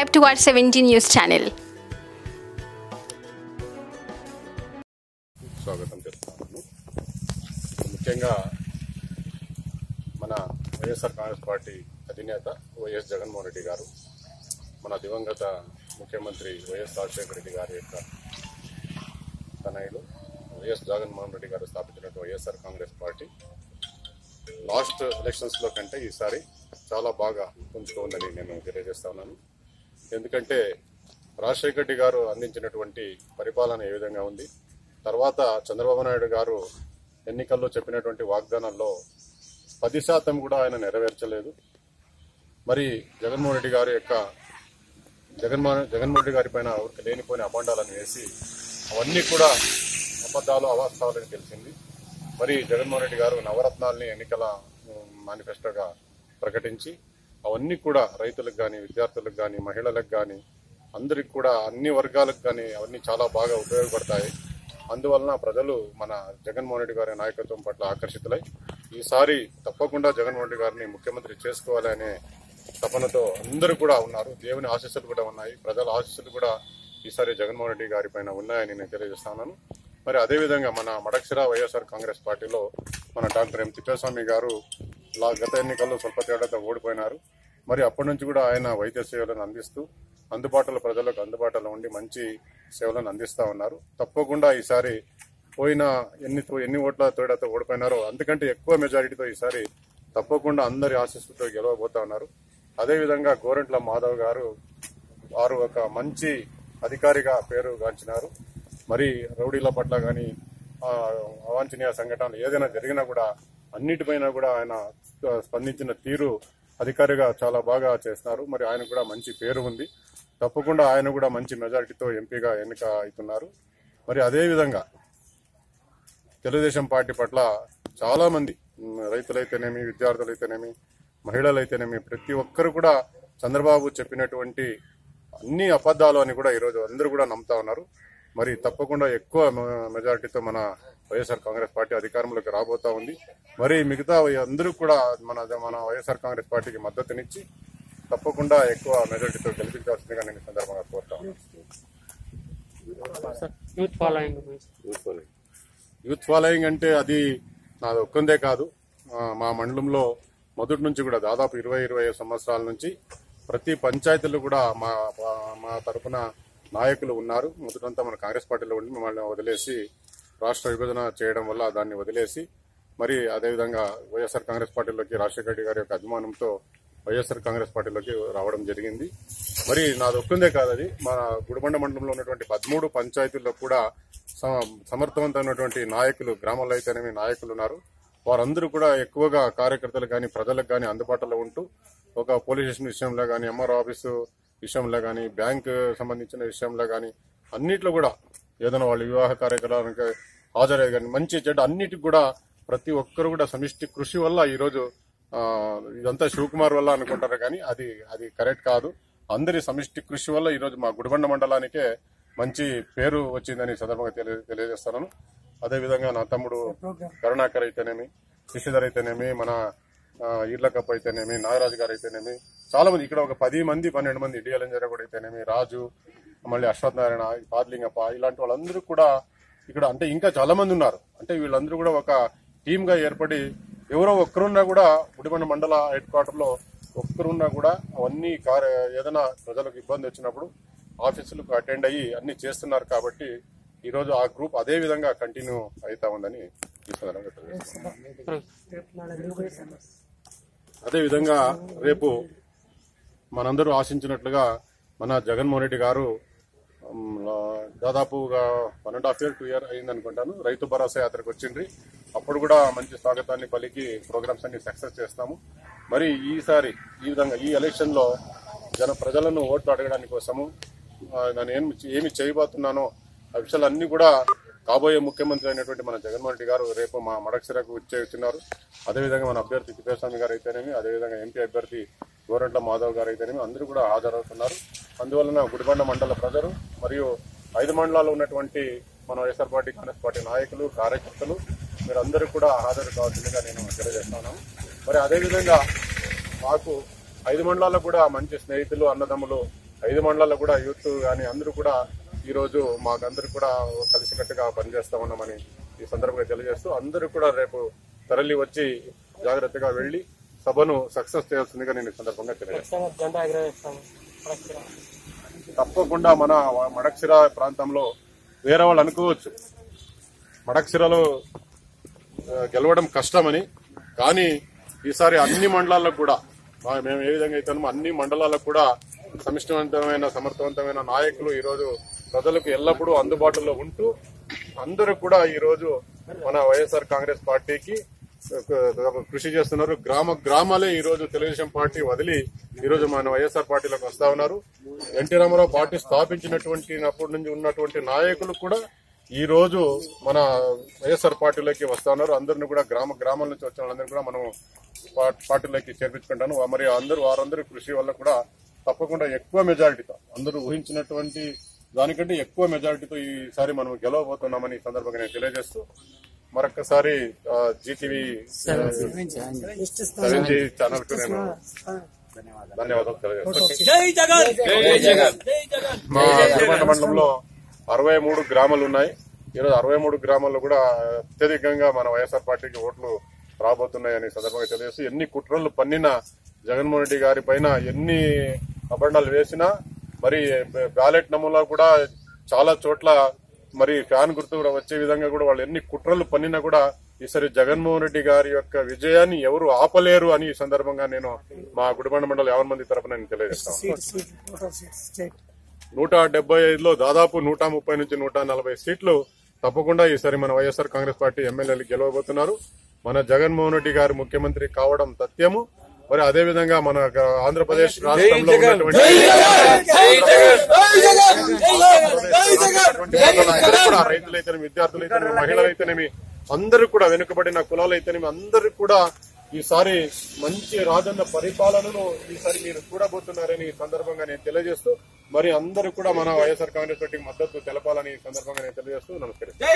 subscribe to our 70 News channel. స్వాగతం చెప్తున్నాను. ముఖ్యంగా మన వైఎస్ఆర్ కాంగ్రెస్ పార్టీ అధినేత వైఎస్ జగన్మోహన్ రెడ్డి గారు, మన దివంగత ముఖ్యమంత్రి వైఎస్ రాజశేఖర రెడ్డి గారి యొక్క తనయుడు వైఎస్ జగన్మోహన్ రెడ్డి గారు స్థాపించినటువంటి వైఎస్ఆర్ కాంగ్రెస్ పార్టీ లాస్ట్ ఎలక్షన్స్లో కంటే ఈసారి చాలా బాగా పుంజుకుందని నేను తెలియజేస్తా ఉన్నాను. ఎందుకంటే రాజశేఖర రెడ్డి గారు అందించినటువంటి పరిపాలన ఏ విధంగా ఉంది, తర్వాత చంద్రబాబు నాయుడు గారు ఎన్నికల్లో చెప్పినటువంటి వాగ్దానాల్లో 10% కూడా ఆయన నెరవేర్చలేదు. మరి జగన్మోహన్ రెడ్డి గారి పైన లేనిపోయిన అభాండాలను వేసి అవన్నీ కూడా అబద్ధాలు అవాస్తవాలని తెలిసింది. మరి జగన్మోహన్ రెడ్డి గారు నవరత్నాల్ని ఎన్నికల మేనిఫెస్టోగా ప్రకటించి అవన్నీ కూడా రైతులకు కానీ, విద్యార్థులకు కానీ, మహిళలకు కానీ, అందరికి కూడా అన్ని వర్గాలకు కానీ అవన్నీ చాలా బాగా ఉపయోగపడతాయి. అందువలన ప్రజలు మన జగన్మోహన్ రెడ్డి గారి నాయకత్వం పట్ల ఆకర్షితులై ఈసారి తప్పకుండా జగన్మోహన్ రెడ్డి గారిని ముఖ్యమంత్రి చేసుకోవాలి అనే తపనతో అందరూ కూడా ఉన్నారు. దేవుని ఆశీస్సులు కూడా ఉన్నాయి, ప్రజల ఆశీస్సులు కూడా ఈసారి జగన్మోహన్ రెడ్డి గారి పైన ఉన్నాయని నేను తెలియజేస్తున్నాను. మరి అదేవిధంగా మన మడకశిర వైఎస్ఆర్ కాంగ్రెస్ పార్టీలో మన డాక్టర్ ఎం తిప్పేస్వామి గారు గత ఎన్నికల్లో స్వల్ప తేడాతో ఓడిపోయినారు. మరి అప్పటి నుంచి కూడా ఆయన వైద్య సేవలను అందిస్తూ ప్రజలకు అందుబాటులో ఉండి మంచి సేవలను అందిస్తూ ఉన్నారు. తప్పకుండా ఈసారి ఎన్ని ఓట్ల తేడాతో ఓడిపోయినారో అంతకంటే ఎక్కువ మెజారిటీతో ఈసారి తప్పకుండా అందరి ఆశీస్సులతో గెలవబోతా ఉన్నారు. అదేవిధంగా గోరంట్ల మాధవ్ గారు వారు ఒక మంచి అధికారిగా పేరు గాంచినారు. మరి రౌడీల పట్ల కానీ అవాంఛనీయ సంఘటనలు ఏదైనా జరిగినా కూడా అన్నిటిపైన కూడా ఆయన స్పందించిన తీరు అధికారిగా చాలా బాగా చేస్తున్నారు. మరి ఆయన కూడా మంచి పేరు ఉంది. తప్పకుండా ఆయన కూడా మంచి మెజారిటీతో ఎంపీగా ఎన్నిక అవుతున్నారు. మరి అదేవిధంగా తెలుగుదేశం పార్టీ పట్ల చాలా మంది రైతులైతేనేమి, విద్యార్థులైతేనేమి, మహిళలైతేనేమి ప్రతి ఒక్కరు కూడా చంద్రబాబు చెప్పినటువంటి అన్ని అబద్ధాలు అని కూడా ఈరోజు అందరూ కూడా నమ్ముతా ఉన్నారు. మరి తప్పకుండా ఎక్కువ మెజారిటీతో మన వైఎస్ఆర్ కాంగ్రెస్ పార్టీ అధికారంలోకి రాబోతా ఉంది. మరి మిగతా అందరూ కూడా మన వైఎస్ఆర్ కాంగ్రెస్ పార్టీకి మద్దతునిచ్చి తప్పకుండా ఎక్కువ మెజారిటీతో గెలిపించాల్సిందిగా నేను సందర్భంగా కోరుతా ఉన్నాను. యూత్ ఫాలోయింగ్ అంటే అది నాది ఒక్కందే కాదు. మా మండలంలో మొదటి నుంచి కూడా దాదాపు 20-25 సంవత్సరాల నుంచి ప్రతి పంచాయతీలో కూడా మా తరఫున నాయకులు ఉన్నారు. మొదటంతా మన కాంగ్రెస్ పార్టీలో ఉండి మమ్మల్ని వదిలేసి రాష్ట్ర విభజన చేయడం వల్ల దాన్ని వదిలేసి మరి అదేవిధంగా వైఎస్ఆర్ కాంగ్రెస్ పార్టీలోకి రాజశేఖర రెడ్డి గారి యొక్క అభిమానంతో వైఎస్ఆర్ కాంగ్రెస్ పార్టీలోకి రావడం జరిగింది. మరి నాది ఒక్కందే కాదు, అది మన గుడిబండ మండలంలో ఉన్నటువంటి 13 పంచాయతీల్లో కూడా సమర్థవంతమైనటువంటి నాయకులు, గ్రామాల్లో అయితేనేమి నాయకులు ఉన్నారు. వారందరూ కూడా ఎక్కువగా కార్యకర్తలు కానీ, ప్రజలకు కానీ అందుబాటులో ఉంటూ ఒక పోలీస్ స్టేషన్ విషయంలో కానీ, ఎంఆర్ఓ ఆఫీసు విషయంలో కానీ, బ్యాంకు సంబంధించిన విషయంలో కానీ అన్నిట్లో కూడా ఏదైనా వాళ్ళ వివాహ కార్యక్రమానికి హాజరయ్యే కానీ మంచి చెడ్డ అన్నిటికి కూడా ప్రతి ఒక్కరు కూడా సమిష్టి కృషి వల్ల ఈరోజు ఇదంతా శివకుమార్ వల్ల అనుకుంటారు కానీ అది కరెక్ట్ కాదు. అందరి సమిష్టి కృషి వల్ల ఈరోజు మా గుడిబండ మండలానికే మంచి పేరు వచ్చిందని సందర్భంగా తెలియజేస్తున్నాను. అదేవిధంగా నా తమ్ముడు కరుణాకర్ అయితేనేమి, శశిధర్ అయితేనేమి, మన ఈర్లకప్ప అయితేనేమి, నాగరాజు గారు అయితేనేమి, చాలా మంది ఇక్కడ ఒక 10-12 మంది డిఎల్ఎంజర్ కూడా అయితేనేమి, రాజు, మళ్ళీ అశ్వత్ నారాయణ, పాద్లింగప్ప, ఇలాంటి వాళ్ళందరూ కూడా ఇక్కడ అంటే ఇంకా చాలా మంది ఉన్నారు. అంటే వీళ్ళందరూ కూడా ఒక టీమ్ గా ఏర్పడి ఎవరో ఒక్కరున్నా కూడా గుడిబండ మండల హెడ్ క్వార్టర్ లో ఒక్కరున్నా కూడా అవన్నీ ఏదైనా ప్రజలకు ఇబ్బంది వచ్చినప్పుడు ఆఫీసులకు అటెండ్ అయ్యి అన్ని చేస్తున్నారు. కాబట్టి ఈ రోజు ఆ గ్రూప్ అదే విధంగా కంటిన్యూ అవుతా ఉందని ఈ సందర్భంగా తెలియజేస్తున్నాను. అదేవిధంగా రేపు మనందరూ ఆశించినట్లుగా మన జగన్మోహన్ రెడ్డి గారు దాదాపుగా 1.5 year 2 year అయిందనుకుంటాను రైతు భరోసా యాత్రకు వచ్చిండ్రి. అప్పుడు కూడా మంచి స్వాగతాన్ని పలికి ప్రోగ్రామ్స్ అన్ని సక్సెస్ చేస్తాము. మరి ఈసారి ఈ విధంగా ఈ ఎలక్షన్ లో ప్రజలను ఓట్లు అడగడానికి కోసము నేను ఏమి చేయబోతున్నానో ఆ విషయాలన్నీ కూడా కాబోయే ముఖ్యమంత్రి అయినటువంటి మన జగన్మోహన్ రెడ్డి గారు రేపు మా మడకశిరకు వచ్చేస్తున్నారు. అదేవిధంగా మన అభ్యర్థి తిప్పేస్వామి గారు అయితేనేమి, అదేవిధంగా ఎంపీ అభ్యర్థి గోరంట్ల మాధవ్ గారు అయితేనేమి అందరూ కూడా హాజరవుతున్నారు. అందువలన గుడిబండ మండల ప్రజలు మరియు 5 మండలాల్లో ఉన్నటువంటి మన వైఎస్ఆర్ పార్టీ, కాంగ్రెస్ పార్టీ నాయకులు, కార్యకర్తలు మీరందరూ కూడా హాజరు కావాల్సిందిగా నేను తెలియజేస్తున్నాను. మరి అదేవిధంగా మాకు 5 మండలాల్లో కూడా మంచి స్నేహితులు, అన్నదమ్ములు 5 మండలాల్లో కూడా యూత్ కానీ అందరూ కూడా ఈ రోజు మాకందరూ కూడా కలిసికట్టుగా పనిచేస్తామన్నామని ఈ సందర్భంగా తెలియజేస్తూ అందరూ కూడా రేపు తరలి వచ్చి జాగ్రత్తగా వెళ్లి సభను సక్సెస్ చేయాల్సిందిగా నేను ఈ సందర్భంగా తెలియజేస్తాను. తప్పకుండా మన మడక్సిర ప్రాంతంలో వేరే వాళ్ళు అనుకోవచ్చు మడక్సిరలో గెలవడం కష్టమని, కానీ ఈసారి అన్ని మండలాలకు కూడా మేము ఏ విధంగా అయితే అన్ని మండలాలకు కూడా సమిష్టివంతమైన సమర్థవంతమైన నాయకులు ఈరోజు ప్రజలకు ఎల్లప్పుడూ అందుబాటులో ఉంటూ అందరూ కూడా ఈరోజు మన వైఎస్ఆర్ కాంగ్రెస్ పార్టీకి కృషి చేస్తున్నారు. గ్రామాలే ఈరోజు తెలుగుదేశం పార్టీ వదిలి ఈరోజు మన వైఎస్ఆర్ పార్టీలోకి వస్తా ఉన్నారు. ఎన్టీ రామారావు పార్టీ స్థాపించినప్పటి నుంచి ఉన్నటువంటి నాయకులు కూడా ఈ రోజు మన వైఎస్ఆర్ పార్టీలోకి వస్తా ఉన్నారు. అందరిని కూడా గ్రామాల నుంచి వచ్చిన వాళ్ళందరూ కూడా మనం పార్టీలోకి చేర్పించుకుంటాను. మరి వారందరి కృషి వల్ల కూడా తప్పకుండా ఎక్కువ మెజారిటీతో అందరూ ఊహించినటువంటి దానికంటే ఎక్కువ మెజారిటీతో ఈసారి మనం గెలవబోతున్నామని ఈ సందర్భంగా నేను తెలియజేస్తూ మరొకసారి జీటీవీ 7G ఛానల్ కు నేను ధన్యవాదాలు తెలియజేస్తాను. మా గుడిబండ మండలంలో 63 గ్రామాలు ఉన్నాయి. ఈరోజు 63 గ్రామాల్లో కూడా అత్యధికంగా మన వైఎస్ఆర్ పార్టీకి ఓట్లు రాబోతున్నాయని సందర్భంగా తెలియజేస్తూ ఎన్ని కుట్రలు పన్నినా జగన్మోహన్ రెడ్డి గారి పైన ఎన్ని అబండాలు వేసినా మరి బ్యాలెట్ నమూనా కూడా చాలా చోట్ల మరి ఫ్యాన్ గుర్తు వచ్చే విధంగా కూడా వాళ్ళు ఎన్ని కుట్రలు పన్నినా కూడా ఈసారి జగన్మోహన్ రెడ్డి గారి యొక్క విజయాన్ని ఎవరు ఆపలేరు అని ఈ సందర్భంగా నేను మా గుడిబండ మండలం 50 మంది తరఫున నేను తెలియజేస్తాను. 175లో దాదాపు 130 నుంచి 140 సీట్లు తప్పకుండా ఈసారి మన వైఎస్ఆర్ కాంగ్రెస్ పార్టీ ఎమ్మెల్యేలు గెలవబోతున్నారు. మన జగన్మోహన్ రెడ్డి గారు ముఖ్యమంత్రి కావడం తథ్యము. మరి అదేవిధంగా మన ఆంధ్రప్రదేశ్ రాష్ట్రంలో ఉన్నటువంటి రైతులైతేనేమి, విద్యార్థులైతేనేమి, మహిళలైతేనేమి, అందరూ కూడా వెనుకబడిన కులాలైతేనేమి అందరూ కూడా ఈసారి మంచి రాజన్న పరిపాలనను ఈసారి మీరు చూడబోతున్నారని ఈ సందర్భంగా నేను తెలియజేస్తూ మరి అందరూ కూడా మన వైఎస్ఆర్ కాంగ్రెస్ పార్టీకి మద్దతు తెలపాలని ఈ సందర్భంగా నేను తెలియజేస్తూ నమస్కరిస్తాను.